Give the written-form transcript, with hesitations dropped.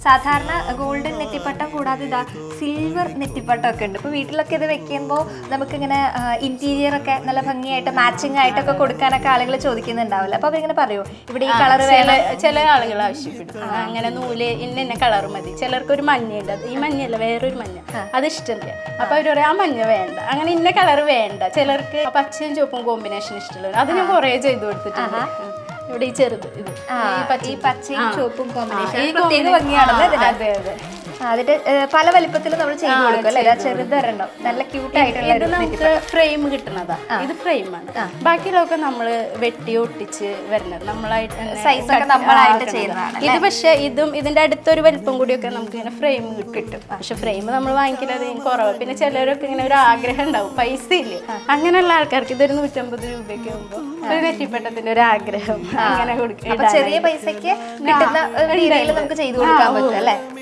സാധാരണ ഗോൾഡൻ നെറ്റിപ്പട്ടം കൂടാതെ ഇതാ സിൽവർ നെറ്റിപ്പട്ടം ഒക്കെ ഉണ്ട്. ഇപ്പോൾ വീട്ടിലൊക്കെ ഇത് വെക്കുമ്പോൾ നമുക്കിങ്ങനെ ഇന്റീരിയർ ഒക്കെ നല്ല ഭംഗിയായിട്ട് മാച്ചിങ് ആയിട്ടൊക്കെ കൊടുക്കാനൊക്കെ ആളുകൾ ചോദിക്കുന്നുണ്ടാവില്ല. അപ്പോൾ അവരിങ്ങനെ പറയോ ഇവിടെ ഈ കളർ ചില ആളുകൾ ആവശ്യപ്പെടും, അങ്ങനെ നൂല് ഇന്ന കളർ മതി. ചിലർക്ക് ഒരു മഞ്ഞയുണ്ട്, ഈ മഞ്ഞല്ല വേറൊരു മഞ്ഞ, അത് ഇഷ്ടമില്ല. അപ്പൊ അവര് പറയാം ആ മഞ്ഞ വേണ്ട, അങ്ങനെ ഇന്ന കളർ വേണ്ട. ചിലർക്ക് പച്ചയും ചുവപ്പും കോമ്പിനേഷൻ ഇഷ്ടമുള്ളത് അത് ഞാൻ കുറേ ചെയ്തു കൊടുത്തിട്ടുണ്ട്. ഇവിടെ ഈ ചെറുത് ഇത് ഈ പച്ചയും ചുവപ്പും കോമ്പിനേഷൻ പ്രത്യേക ഭംഗിയാണല്ലോ. അതെ അതെ, അതിന്റെ പല വലിപ്പത്തിലും നമ്മൾ ചെയ്തു കൊടുക്കും അല്ലേ. ചെറുതൊരെണ്ണം നല്ല ക്യൂട്ട് ആയിട്ടുള്ള ഇത് നമുക്ക് ഫ്രെയിം കിട്ടുന്നതാ. ഇത് ഫ്രെയിമാണ്. ബാക്കിയുള്ളതൊക്കെ നമ്മള് വെട്ടി ഒട്ടിച്ച് വരുന്നത് നമ്മളായിട്ട് സൈസൊക്കെ നമ്മളായിട്ട് ചെയ്യുന്നതാണ്. ഇത് പക്ഷെ ഇതിന്റെ അടുത്തൊരു വലിപ്പം കൂടിയൊക്കെ നമുക്ക് ഇങ്ങനെ ഫ്രെയിം കിട്ടും. പക്ഷെ ഫ്രെയിം നമ്മൾ വാങ്ങിക്കുന്നത് കുറവ്. പിന്നെ ചിലരൊക്കെ ഇങ്ങനെ ഒരു ആഗ്രഹം ഉണ്ടാവും, പൈസ ഇല്ല, അങ്ങനെയുള്ള ആൾക്കാർക്ക് ഇതൊരു 150 രൂപയ്ക്ക് ആകുമ്പോൾ ഒരു നെറ്റിപ്പട്ടത്തിന്റെ ഒരു ആഗ്രഹം അങ്ങനെ കൊടുക്കും. ചെറിയ പൈസക്ക് കിട്ടുന്ന രീതിയിൽ നമുക്ക് ചെയ്തു കൊടുക്കാൻ പറ്റും അല്ലേ.